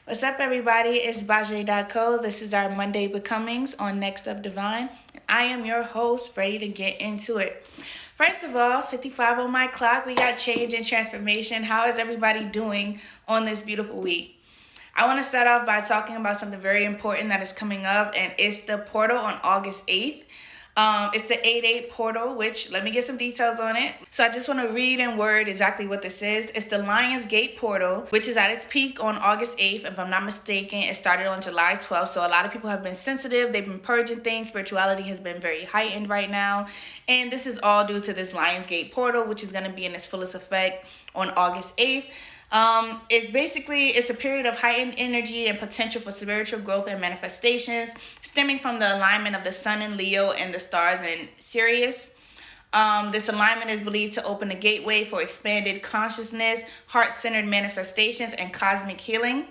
What's up, everybody? It's Baje.co. This is our Monday Becomings on Next Up Divine. I am your host, ready to get into it. First of all, 55 on my clock. We got change and transformation. How is everybody doing on this beautiful week? I want to start off by talking about something very important that is coming up, and it's the portal on August 8th. It's the 8-8 portal, which let me get some details on it. So I just want to read in word exactly what this is. It's the Lion's Gate portal, which is at its peak on August 8th. If I'm not mistaken, it started on July 12th. So a lot of people have been sensitive. They've been purging things. Spirituality has been very heightened right now. And this is all due to this Lion's Gate portal, which is going to be in its fullest effect on August 8th. It's a period of heightened energy and potential for spiritual growth and manifestations, stemming from the alignment of the sun in Leo and the stars in Sirius. This alignment is believed to open a gateway for expanded consciousness, heart-centered manifestations, and cosmic healing.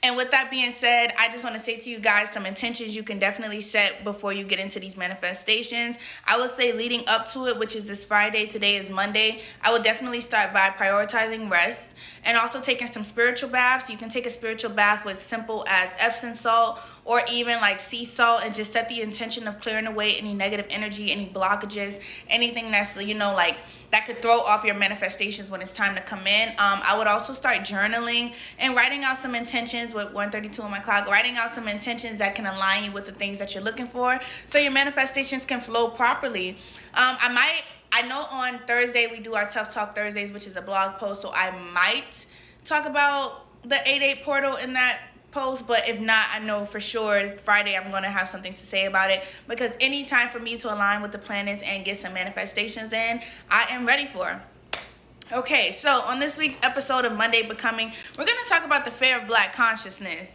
And with that being said, I just want to say to you guys some intentions you can definitely set before you get into these manifestations. I would say leading up to it, which is this Friday, today is Monday, I would definitely start by prioritizing rest and also taking some spiritual baths. You can take a spiritual bath with simple as Epsom salt or even like sea salt, and just set the intention of clearing away any negative energy, any blockages, anything that's, that could throw off your manifestations when it's time to come in. I would also start journaling and writing out some intentions with 132 on my clock, writing out some intentions that can align you with the things that you're looking for so your manifestations can flow properly. I know on Thursday we do our Tough Talk Thursdays, which is a blog post, so I might talk about the 8-8 portal in that post, but if not, I know for sure Friday I'm going to have something to say about it, because any time for me to align with the planets and get some manifestations in, I am ready for. Okay, so on this week's episode of Monday Becoming, we're going to talk about the fear of Black consciousness.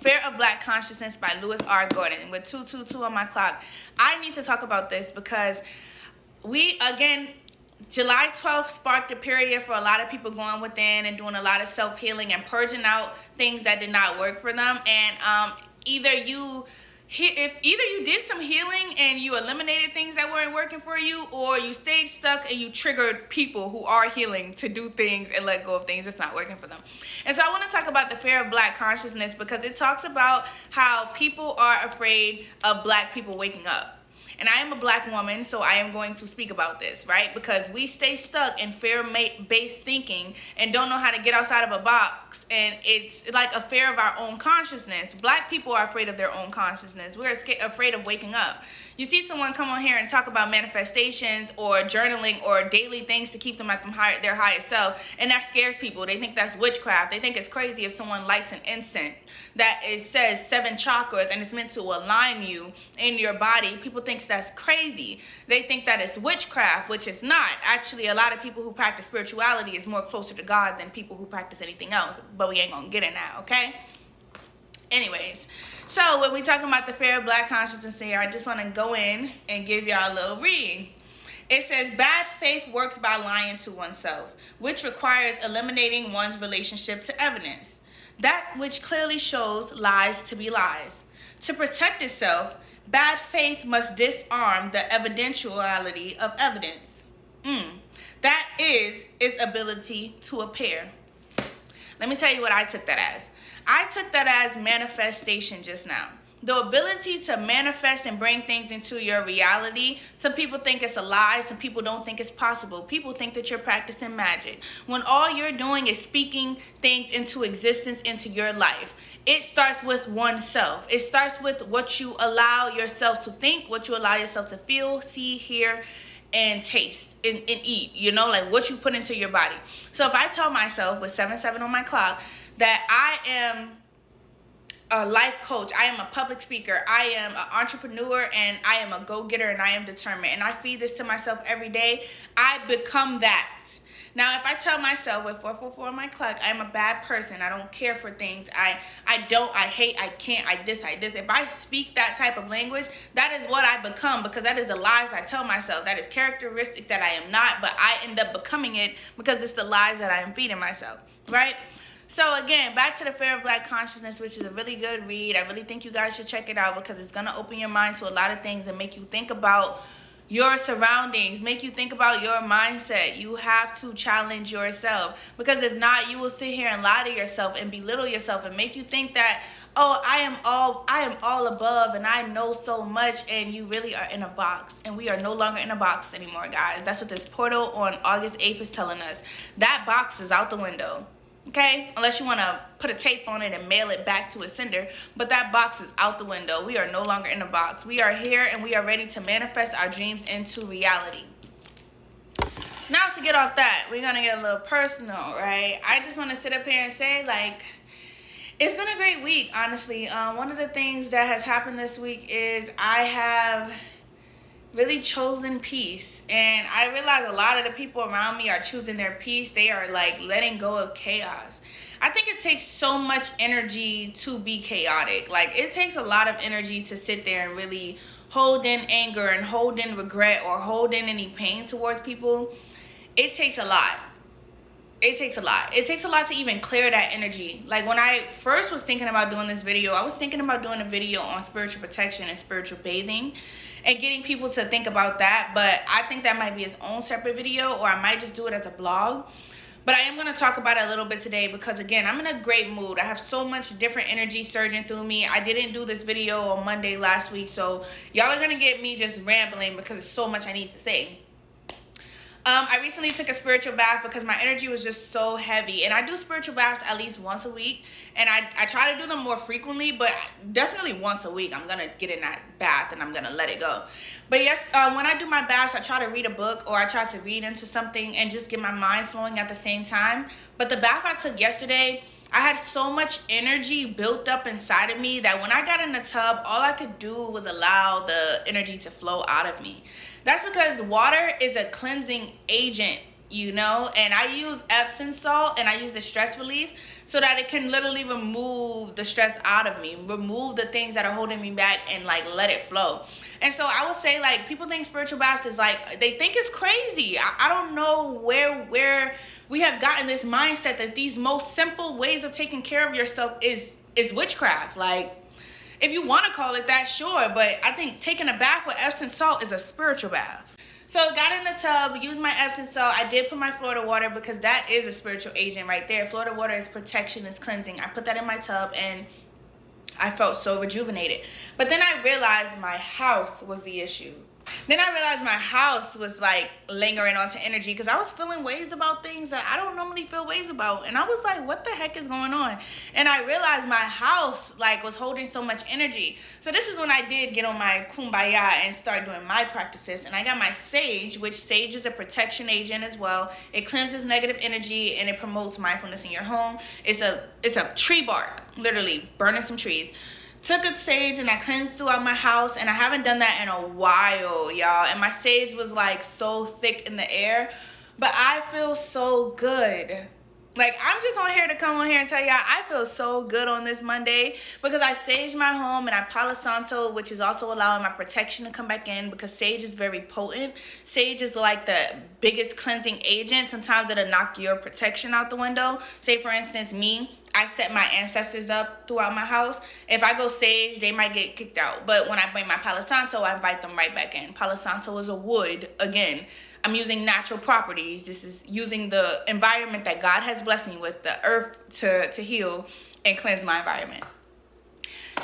Fear of Black Consciousness by Lewis R. Gordon with 222 on my clock. I need to talk about this because July 12th sparked a period for a lot of people going within and doing a lot of self-healing and purging out things that did not work for them. And either you did some healing and you eliminated things that weren't working for you, or you stayed stuck and you triggered people who are healing to do things and let go of things that's not working for them. And so I want to talk about the fear of Black consciousness because it talks about how people are afraid of Black people waking up. And I am a Black woman, so I am going to speak about this, right? Because we stay stuck in fear-based thinking and don't know how to get outside of a box. And it's like a fear of our own consciousness. Black people are afraid of their own consciousness. We're afraid of waking up. You see someone come on here and talk about manifestations or journaling or daily things to keep them at their highest self, and that scares people. They think that's witchcraft. They think it's crazy if someone lights an incense that it says 7 chakras and it's meant to align you in your body. People think that's crazy. They think that it's witchcraft, which it's not. Actually, a lot of people who practice spirituality is more closer to God than people who practice anything else, but we ain't gonna get it now, okay? Anyways, so when we talking about the fear of Black consciousness here, I just want to go in and give y'all a little read. It says, bad faith works by lying to oneself, which requires eliminating one's relationship to evidence. That which clearly shows lies to be lies. To protect itself, bad faith must disarm the evidentiality of evidence. That is its ability to appear. Let me tell you what I took that as. I took that as manifestation just now. The ability to manifest and bring things into your reality. Some people think it's a lie. Some people don't think it's possible. People think that you're practicing magic, when all you're doing is speaking things into existence into your life. It starts with oneself. It starts with what you allow yourself to think, what you allow yourself to feel, see, hear, and taste and eat, like what you put into your body. So if I tell myself with 7-7 on my clock that I am a life coach, I am a public speaker, I am an entrepreneur, and I am a go-getter, and I am determined, and I feed this to myself every day, I become that. Now, if I tell myself with 444 on my clock, I'm a bad person, I don't care for things, I hate, I can't, I this. If I speak that type of language, that is what I become, because that is the lies I tell myself. That is characteristics that I am not, but I end up becoming it because it's the lies that I am feeding myself, right? So again, back to the fear of Black consciousness, which is a really good read. I really think you guys should check it out because it's going to open your mind to a lot of things and make you think about your surroundings, make you think about your mindset. You have to challenge yourself, because if not, you will sit here and lie to yourself and belittle yourself and make you think that, oh, I am all above and I know so much, and you really are in a box. And we are no longer in a box anymore, guys. That's what this portal on August 8th is telling us. That box is out the window. Okay, unless you want to put a tape on it and mail it back to a sender, but that box is out the window. We are no longer in a box. We are here and we are ready to manifest our dreams into reality. Now, to get off that, we're going to get a little personal, right? I just want to sit up here and say, like, it's been a great week, honestly. One of the things that has happened this week is I have really chosen peace, and I realize a lot of the people around me are choosing their peace. They are like letting go of chaos. I think it takes so much energy to be chaotic. Like, it takes a lot of energy to sit there and really hold in anger and hold in regret or hold in any pain towards people. It takes a lot. It takes a lot. It takes a lot to even clear that energy. Like, when I first was thinking about doing this video, I was thinking about doing a video on spiritual protection and spiritual bathing and getting people to think about that. But I think that might be its own separate video, or I might just do it as a blog. But I am going to talk about it a little bit today because, again, I'm in a great mood. I have so much different energy surging through me. I didn't do this video on Monday last week, so y'all are going to get me just rambling because there's so much I need to say. I recently took a spiritual bath because my energy was just so heavy. And I do spiritual baths at least once a week. And I try to do them more frequently, but definitely once a week. I'm going to get in that bath and I'm going to let it go. But yes, when I do my baths, I try to read a book or I try to read into something and just get my mind flowing at the same time. But the bath I took yesterday, I had so much energy built up inside of me that when I got in the tub, all I could do was allow the energy to flow out of me. That's because water is a cleansing agent, you know, and I use Epsom salt and I use the stress relief so that it can literally remove the stress out of me, remove the things that are holding me back and like let it flow. And so I would say, like, people think spiritual baths is like, they think it's crazy. I don't know where we have gotten this mindset that these most simple ways of taking care of yourself is witchcraft. Like, if you want to call it that, sure, but I think taking a bath with Epsom salt is a spiritual bath. So I got in the tub, used my Epsom salt. I did put my Florida water because that is a spiritual agent right there. Florida water is protection, is cleansing. I put that in my tub and I felt so rejuvenated. But then I realized my house was the issue. Then I realized my house was like lingering onto energy because I was feeling ways about things that I don't normally feel ways about. And I was like, what the heck is going on? And I realized my house like was holding so much energy. So this is when I did get on my kumbaya and start doing my practices. And I got my sage, which sage is a protection agent as well. It cleanses negative energy and it promotes mindfulness in your home. It's a tree bark, literally burning some trees. Took a sage and I cleansed throughout my house, and I haven't done that in a while, y'all. And my sage was like so thick in the air, but I feel so good. Like, I'm just on here to come on here and tell y'all I feel so good on this Monday because I saged my home and I Palo Santo, which is also allowing my protection to come back in because sage is very potent. Sage is like the biggest cleansing agent. Sometimes it'll knock your protection out the window. Say, for instance, me. I set my ancestors up throughout my house. If I go sage, they might get kicked out. But when I bring my Palo Santo, I invite them right back in. Palo Santo is a wood. Again, I'm using natural properties. This is using the environment that God has blessed me with, the earth, to heal and cleanse my environment.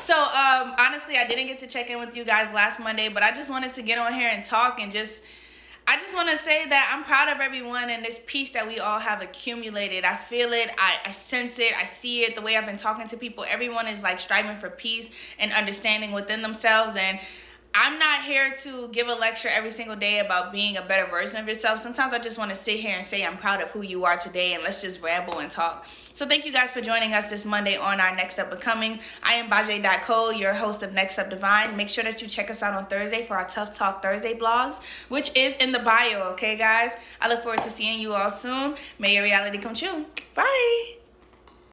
So, honestly, I didn't get to check in with you guys last Monday, but I just wanted to get on here and talk and I just want to say that I'm proud of everyone and this peace that we all have accumulated. I feel it. I sense it. I see it. The way I've been talking to people, everyone is like striving for peace and understanding within themselves. And I'm not here to give a lecture every single day about being a better version of yourself. Sometimes I just want to sit here and say I'm proud of who you are today, and let's just ramble and talk. So thank you guys for joining us this Monday on our Next Up Becoming. I am Baje.co, your host of Next Up Divine. Make sure that you check us out on Thursday for our Tough Talk Thursday blogs, which is in the bio, okay, guys? I look forward to seeing you all soon. May your reality come true. Bye.